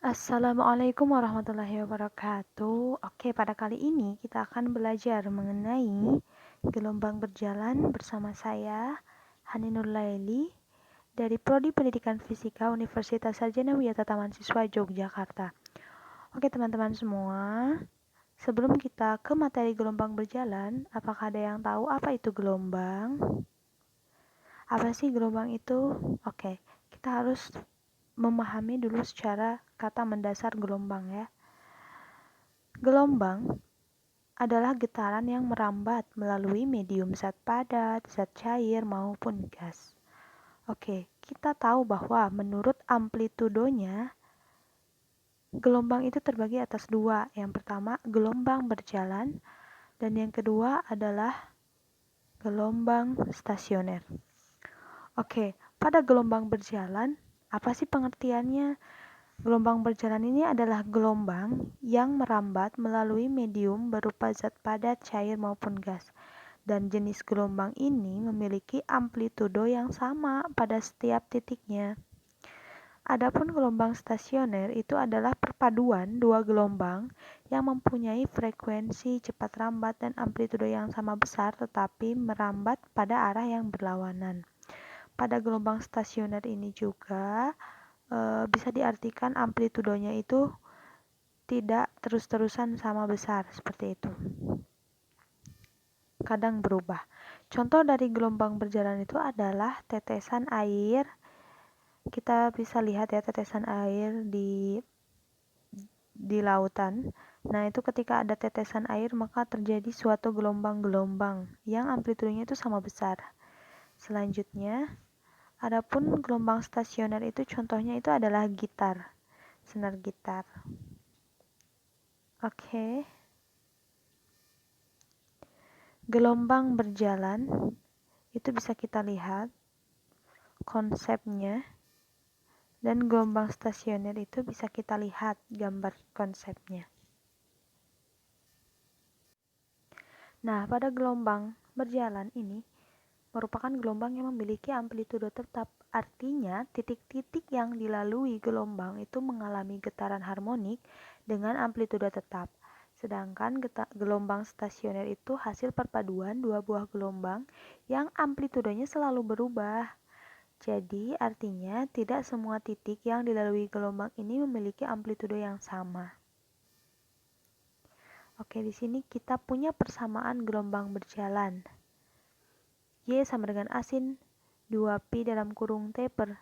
Assalamualaikum warahmatullahi wabarakatuh. Oke, pada kali ini kita akan belajar mengenai gelombang berjalan bersama saya, Hani Nurlaili, dari Prodi Pendidikan Fisika Universitas Sarjana Wiyata Tamansiswa Yogyakarta. Oke teman-teman semua, sebelum kita ke materi gelombang berjalan, apakah ada yang tahu apa itu gelombang? Apa sih gelombang itu? Oke, kita harus memahami dulu secara kata mendasar gelombang ya. Gelombang adalah getaran yang merambat melalui medium zat padat, zat cair, maupun gas. Oke, kita tahu bahwa menurut amplitudonya, gelombang itu terbagi atas dua. Yang pertama, gelombang berjalan, dan yang kedua adalah gelombang stasioner. Oke, pada gelombang berjalan, apa sih pengertiannya? Gelombang berjalan ini adalah gelombang yang merambat melalui medium berupa zat padat, cair, maupun gas. Dan jenis gelombang ini memiliki amplitudo yang sama pada setiap titiknya. Adapun gelombang stasioner itu adalah perpaduan dua gelombang yang mempunyai frekuensi cepat rambat dan amplitudo yang sama besar tetapi merambat pada arah yang berlawanan. Pada gelombang stasioner ini juga bisa diartikan amplitudonya itu tidak terus-terusan sama besar seperti itu. Kadang berubah. Contoh dari gelombang berjalan itu adalah tetesan air. Kita bisa lihat ya tetesan air di lautan. Nah, itu ketika ada tetesan air maka terjadi suatu gelombang-gelombang yang amplitudonya itu sama besar. Selanjutnya, adapun gelombang stasioner itu contohnya itu adalah gitar, senar gitar. Oke. Gelombang berjalan itu bisa kita lihat konsepnya, dan gelombang stasioner itu bisa kita lihat gambar konsepnya. Nah, pada gelombang berjalan ini merupakan gelombang yang memiliki amplitudo tetap. Artinya, titik-titik yang dilalui gelombang itu mengalami getaran harmonik dengan amplitudo tetap. Sedangkan gelombang stasioner itu hasil perpaduan dua buah gelombang yang amplitudonya selalu berubah. Jadi, artinya tidak semua titik yang dilalui gelombang ini memiliki amplitudo yang sama. Oke, di sini kita punya persamaan gelombang berjalan. Y sama dengan asin 2pi dalam kurung T per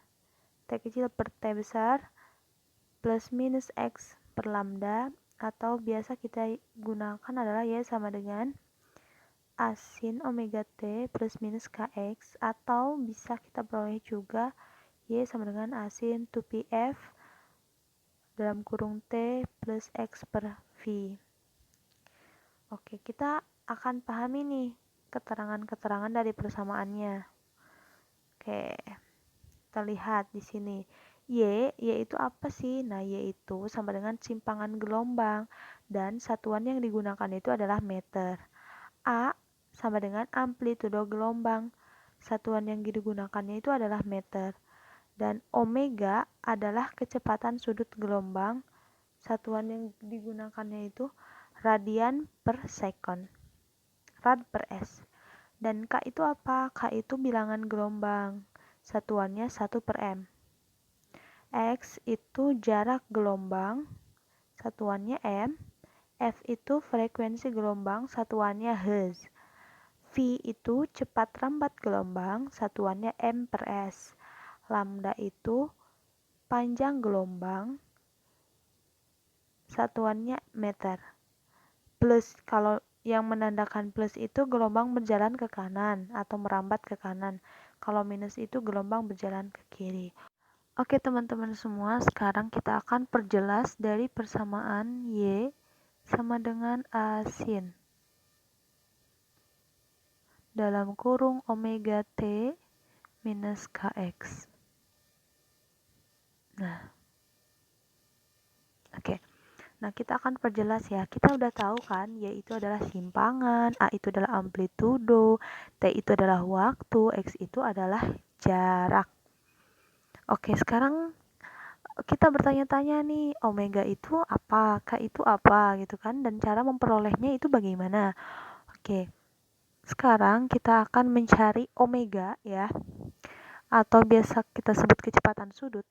T kecil per T besar plus minus X per lambda, atau biasa kita gunakan adalah Y sama dengan asin omega T plus minus Kx, atau bisa kita peroleh juga Y sama dengan asin 2pf dalam kurung T plus X per V. Oke, kita akan pahami nih keterangan-keterangan dari persamaannya. Oke, kita lihat di sini. Y itu apa sih? Nah, Y itu sama dengan simpangan gelombang dan satuan yang digunakan itu adalah meter. A sama dengan amplitudo gelombang. Satuan yang digunakannya itu adalah meter. Dan omega adalah kecepatan sudut gelombang. Satuan yang digunakannya itu radian per second, rad per s. Dan K itu apa? K itu bilangan gelombang, satuannya 1 per m. X itu jarak gelombang, satuannya m. F itu frekuensi gelombang, satuannya Hz. V itu cepat rambat gelombang, satuannya m per s. Lambda itu panjang gelombang, satuannya meter. Plus, kalau yang menandakan plus itu gelombang berjalan ke kanan atau merambat ke kanan. Kalau minus itu gelombang berjalan ke kiri. Oke teman-teman semua, sekarang kita akan perjelas dari persamaan Y sama dengan asin dalam kurung omega T minus Kx. Nah, oke. Nah, kita akan perjelas ya. Kita udah tahu kan, Y itu adalah simpangan, A itu adalah amplitudo, T itu adalah waktu, X itu adalah jarak. Oke, sekarang kita bertanya-tanya nih, omega itu apa, K itu apa gitu kan, dan cara memperolehnya itu bagaimana. Oke, sekarang kita akan mencari omega ya, atau biasa kita sebut kecepatan sudut.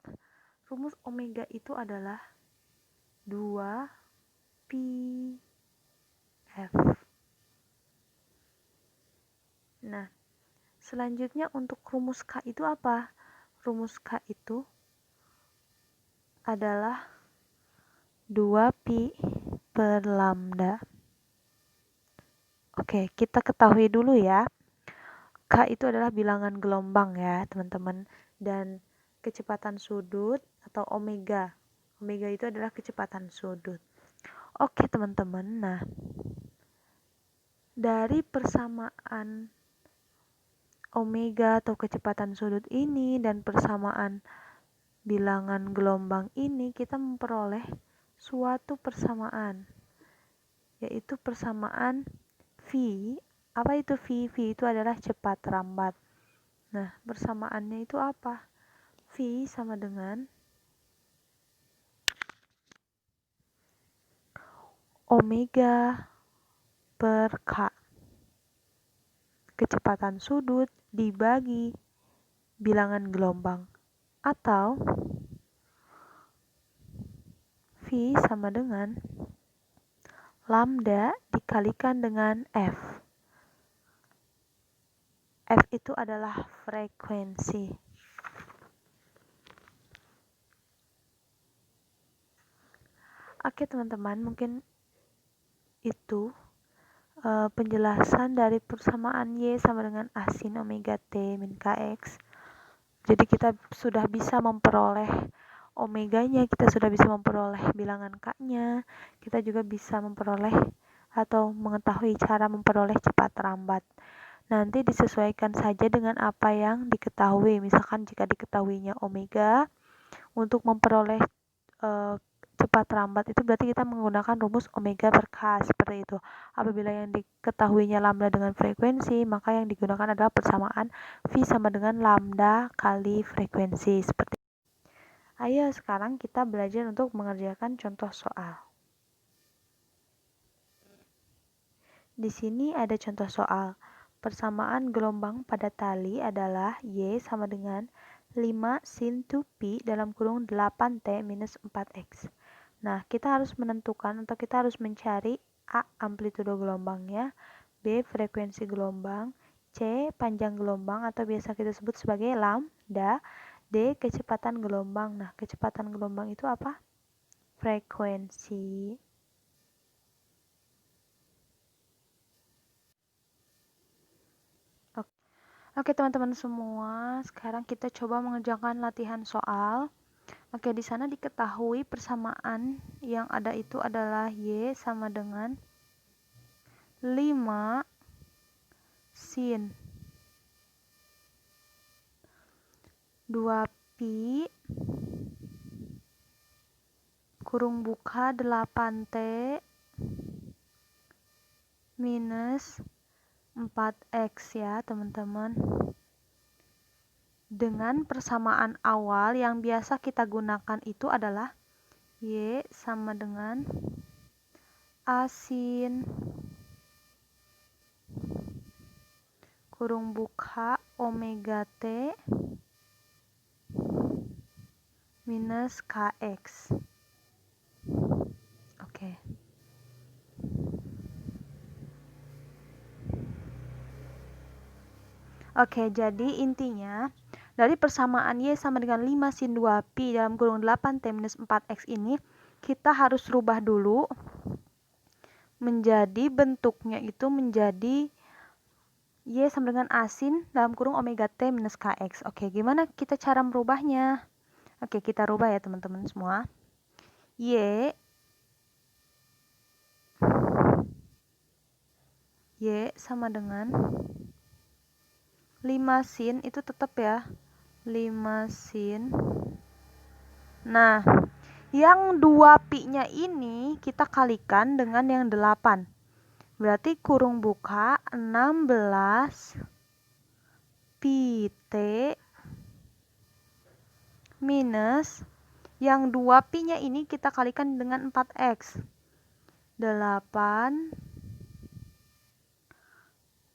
Rumus omega itu adalah 2pi F. Nah, selanjutnya untuk rumus K itu apa? Rumus K itu adalah 2pi per lambda. Oke, kita ketahui dulu ya. K itu adalah bilangan gelombang ya, teman-teman. Dan kecepatan sudut atau omega. Omega itu adalah kecepatan sudut. Oke, teman-teman. Nah, dari persamaan omega atau kecepatan sudut ini dan persamaan bilangan gelombang ini, kita memperoleh suatu persamaan, yaitu persamaan V. Apa itu V? V itu adalah cepat rambat. Nah, persamaannya itu apa? V sama dengan omega per K. Kecepatan sudut dibagi bilangan gelombang. Atau V sama dengan lambda dikalikan dengan F. F itu adalah frekuensi. Oke teman-teman, mungkin itu penjelasan dari persamaan Y sama dengan asin omega T min Kx. Jadi kita sudah bisa memperoleh omeganya, kita sudah bisa memperoleh bilangan K-nya, kita juga bisa memperoleh atau mengetahui cara memperoleh cepat rambat. Nanti disesuaikan saja dengan apa yang diketahui. Misalkan jika diketahuinya omega, untuk memperoleh cepat rambat itu berarti kita menggunakan rumus omega per K seperti itu. Apabila yang diketahuinya lambda dengan frekuensi, maka yang digunakan adalah persamaan V sama dengan lambda kali frekuensi seperti itu. Ayo sekarang kita belajar untuk mengerjakan contoh soal. Di sini ada contoh soal. Persamaan gelombang pada tali adalah Y sama dengan 5 sin 2pi dalam kurung 8t minus 4x. Nah, kita harus menentukan atau kita harus mencari A. amplitudo gelombangnya, B. frekuensi gelombang, C. panjang gelombang atau biasa kita sebut sebagai lambda, D. kecepatan gelombang. Nah, kecepatan gelombang itu apa? Frekuensi. Oke teman-teman semua, sekarang kita coba mengerjakan latihan soal. Oke, di sana diketahui persamaan yang ada itu adalah Y sama dengan 5 sin 2pi kurung buka 8t minus 4x ya teman-teman. Dengan persamaan awal yang biasa kita gunakan itu adalah Y sama dengan A sin kurung buka omega T minus Kx. Oke. Oke, jadi intinya dari persamaan Y sama dengan 5 sin 2pi dalam kurung 8t minus 4x ini kita harus rubah dulu menjadi bentuknya itu menjadi Y sama dengan A sin dalam kurung omega T minus Kx. Oke, gimana kita cara merubahnya? Oke, kita rubah ya teman-teman semua. Y sama dengan 5 sin itu tetap ya 5 sin. Nah, yang 2pi nya ini kita kalikan dengan yang 8. Berarti kurung buka 16 pi T minus Yang 2pi-nya ini kita kalikan dengan 4x. 8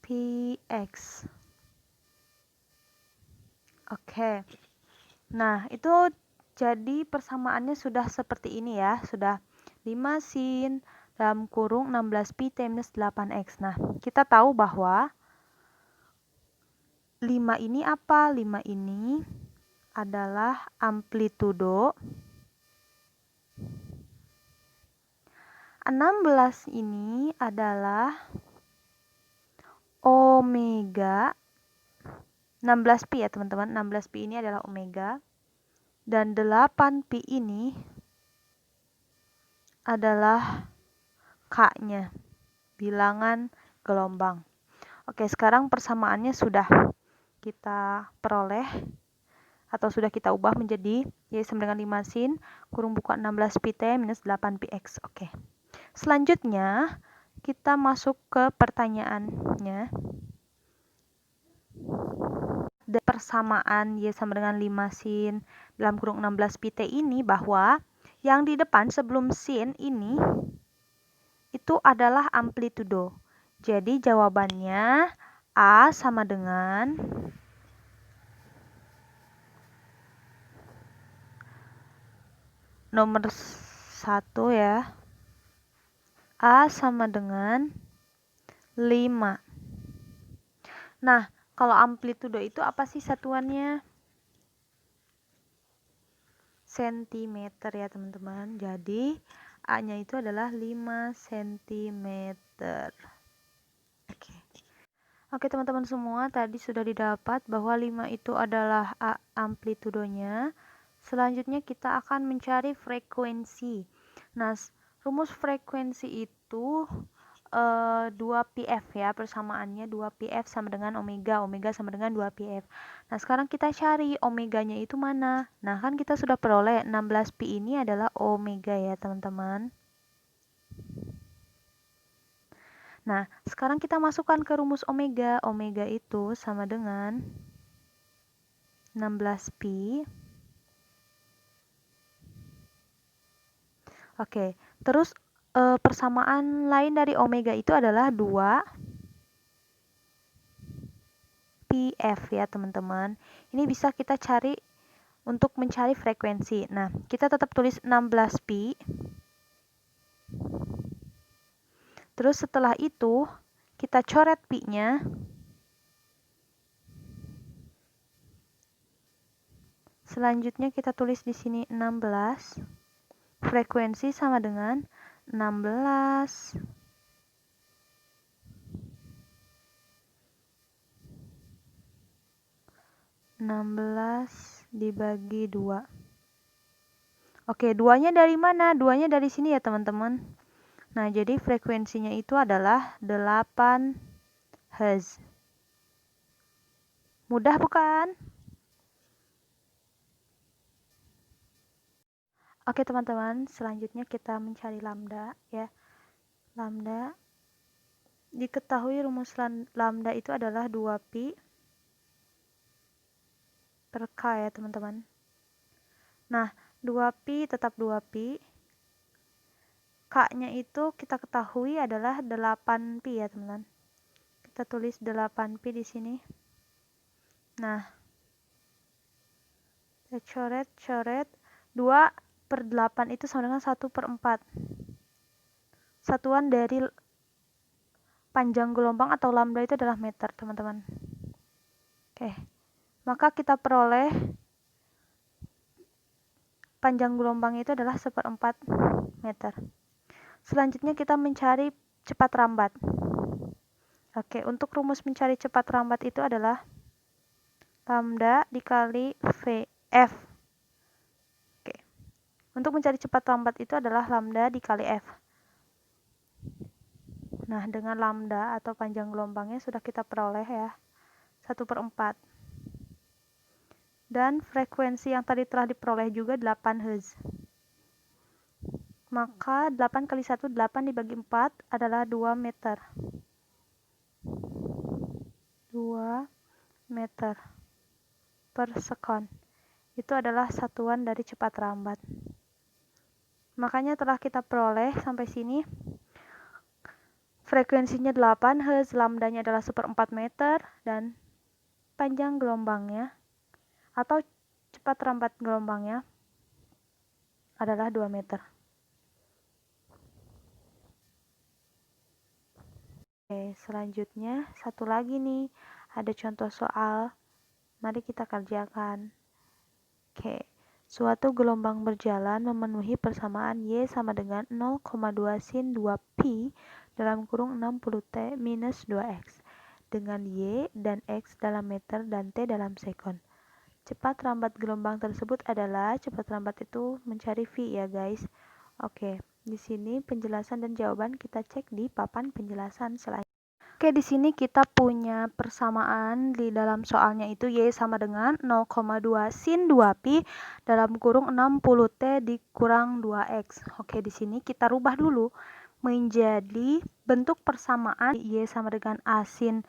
px. Oke. Nah, itu jadi persamaannya sudah seperti ini ya. Sudah 5 sin dalam kurung 16pi minus 8x. Nah, kita tahu bahwa 5 ini apa? 5 ini adalah amplitudo. 16 ini adalah omega. 16pi ya teman-teman. 16pi ini adalah omega. Dan 8pi ini adalah K-nya. Bilangan gelombang. Oke, sekarang persamaannya sudah kita peroleh atau sudah kita ubah menjadi Y sama dengan 5 sin kurung buka 16pi T minus 8pi X. Oke. Selanjutnya kita masuk ke pertanyaannya. Persamaan Y sama dengan 5 sin dalam kurung 16pi T ini bahwa yang di depan sebelum sin ini itu adalah amplitudo. Jadi jawabannya A sama dengan nomor 1 ya. A sama dengan 5. Nah, kalau amplitudo itu apa sih satuannya? Sentimeter ya teman-teman. Jadi A-nya itu adalah 5 cm. Oke teman-teman semua, tadi sudah didapat bahwa 5 itu adalah amplitudonya. Selanjutnya kita akan mencari frekuensi. Nah, rumus frekuensi itu 2pf ya, persamaannya 2pf sama dengan omega, omega sama dengan 2pf. Nah, sekarang kita cari omeganya itu mana. Nah, kan kita sudah peroleh 16pi ini adalah omega ya teman-teman. Nah, sekarang kita masukkan ke rumus omega. Omega itu sama dengan 16pi. Oke, terus persamaan lain dari omega itu adalah 2pf ya teman-teman. Ini bisa kita cari untuk mencari frekuensi. Nah, kita tetap tulis 16pi. Terus setelah itu kita coret pi-nya. Selanjutnya kita tulis di sini 16. Frekuensi sama dengan 16 dibagi 2. Oke, 2-nya dari mana? 2-nya dari sini ya teman-teman. Nah, jadi frekuensinya itu adalah 8 Hz. Mudah bukan? Oke teman-teman, selanjutnya kita mencari lambda ya. Lambda, diketahui rumus lambda itu adalah 2pi per K ya teman-teman. Nah, 2pi tetap 2pi. K-nya itu kita ketahui adalah 8pi ya teman-teman. Kita tulis 8pi di sini. Nah, kita coret. 2/8 itu sama dengan 1/4. Satuan dari panjang gelombang atau lambda itu adalah meter, teman-teman. Oke, maka kita peroleh panjang gelombang itu adalah 1/4 meter. Selanjutnya kita mencari cepat rambat. Oke, untuk rumus mencari cepat rambat itu adalah lambda dikali F. Oke. Untuk mencari cepat rambat itu adalah lambda dikali F. Nah, dengan lambda atau panjang gelombangnya sudah kita peroleh ya. 1/4. Dan frekuensi yang tadi telah diperoleh juga 8 Hz. Maka 8 kali 1, 8 dibagi 4 adalah 2 meter. 2 meter per sekon. itu adalah satuan dari cepat lambat. Makanya telah kita peroleh sampai sini. Frekuensinya 8 Hz, lambdanya adalah 1/4 meter, dan panjang gelombangnya atau cepat lambat gelombangnya adalah 2 meter. Oke, selanjutnya satu lagi nih, ada contoh soal. Mari kita kerjakan. Oke, suatu gelombang berjalan memenuhi persamaan Y sama dengan 0,2 sin 2pi dalam kurung 60T minus 2X dengan Y dan X dalam meter dan T dalam sekon. Cepat lambat gelombang tersebut adalah, cepat lambat itu mencari V ya guys. Oke, di sini penjelasan dan jawaban kita cek di papan penjelasan selanjutnya. Oke, di sini kita punya persamaan di dalam soalnya itu Y sama dengan 0,2 sin 2pi dalam kurung 60T dikurang 2X. Oke, di sini kita rubah dulu menjadi bentuk persamaan Y sama dengan A sin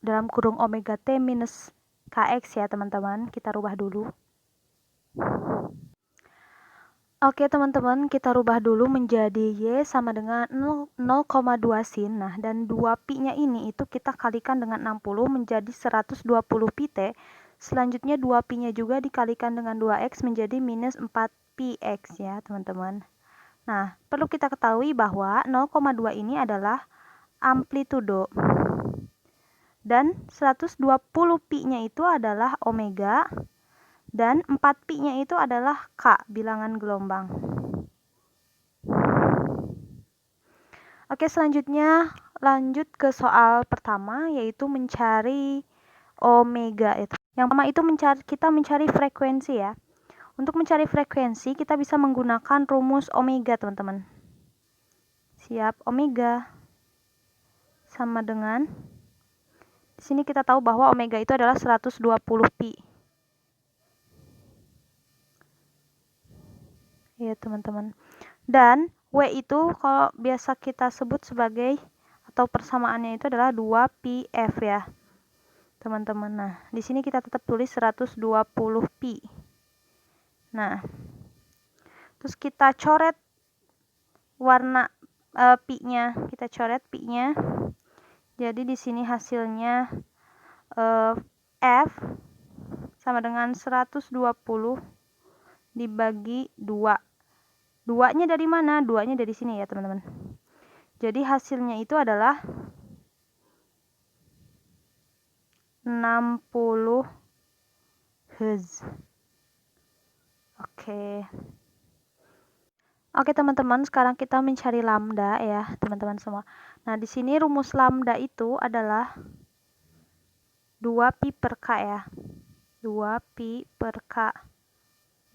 dalam kurung omega T minus KX ya teman-teman. Kita rubah dulu. Oke teman-teman, kita rubah dulu menjadi Y sama dengan 0,2 sin. Nah, dan 2pi-nya ini itu kita kalikan dengan 60 menjadi 120 pi T. Selanjutnya 2pi-nya juga dikalikan dengan 2X menjadi minus 4px ya teman-teman. Nah, perlu kita ketahui bahwa 0,2 ini adalah amplitudo. Dan 120 pi-nya itu adalah omega. Dan 4pi-nya itu adalah K, bilangan gelombang. Oke, selanjutnya lanjut ke soal pertama, yaitu mencari omega itu. Yang pertama itu kita mencari frekuensi ya. Untuk mencari frekuensi, kita bisa menggunakan rumus omega, teman-teman. Siap, omega sama dengan, di sini kita tahu bahwa omega itu adalah 120 pi. Ya teman-teman. Dan W itu kalau biasa kita sebut sebagai atau persamaannya itu adalah 2πf ya teman-teman. Nah, di sini kita tetap tulis 120 pi. Nah, terus kita coret warna pi-nya, kita coret pi-nya. Jadi di sini hasilnya F sama dengan 120 dibagi 2. 2-nya dari mana? 2-nya dari sini ya, teman-teman. Jadi hasilnya itu adalah 60 Hz. Oke, teman-teman, sekarang kita mencari lambda ya, teman-teman semua. Nah, di sini rumus lambda itu adalah 2pi per K ya. 2pi per K.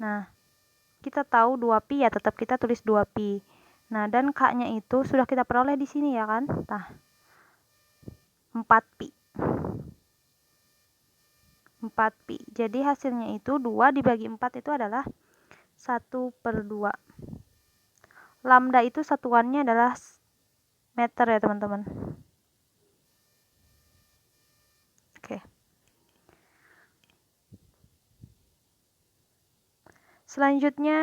Nah, kita tahu 2pi ya, tetap kita tulis 2pi. Nah, dan K-nya itu sudah kita peroleh di sini ya kan? Nah, 4pi. 4pi. Jadi hasilnya itu 2 dibagi 4 itu adalah 1/2. Lambda itu satuannya adalah meter ya teman-teman. Oke. Selanjutnya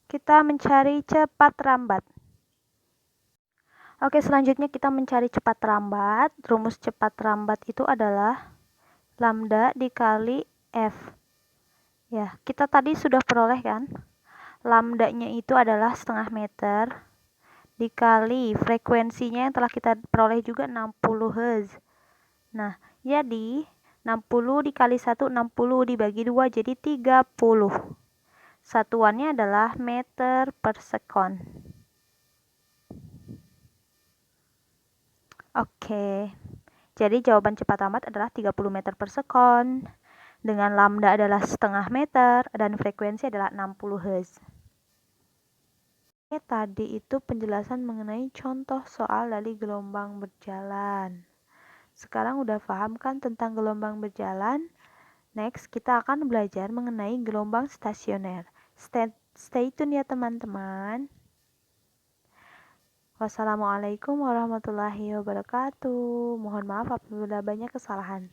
kita mencari cepat lambat. Oke, selanjutnya kita mencari cepat lambat. Rumus cepat lambat itu adalah lambda dikali F. Ya, kita tadi sudah peroleh kan? Lambdanya itu adalah setengah meter dikali frekuensinya yang telah kita peroleh juga 60 Hz. Nah, jadi 60 dikali 1, 60 dibagi 2 jadi 30. Satuannya adalah meter per sekon. Oke, jadi jawaban cepat lambat adalah 30 meter per sekon. Dengan lambda adalah setengah meter dan frekuensi adalah 60 Hz. Oke, tadi itu penjelasan mengenai contoh soal dari gelombang berjalan. Sekarang udah paham kan tentang gelombang berjalan? Next, kita akan belajar mengenai gelombang stasioner. Stay tune ya teman-teman. Wassalamualaikum warahmatullahi wabarakatuh. Mohon maaf apabila banyak kesalahan.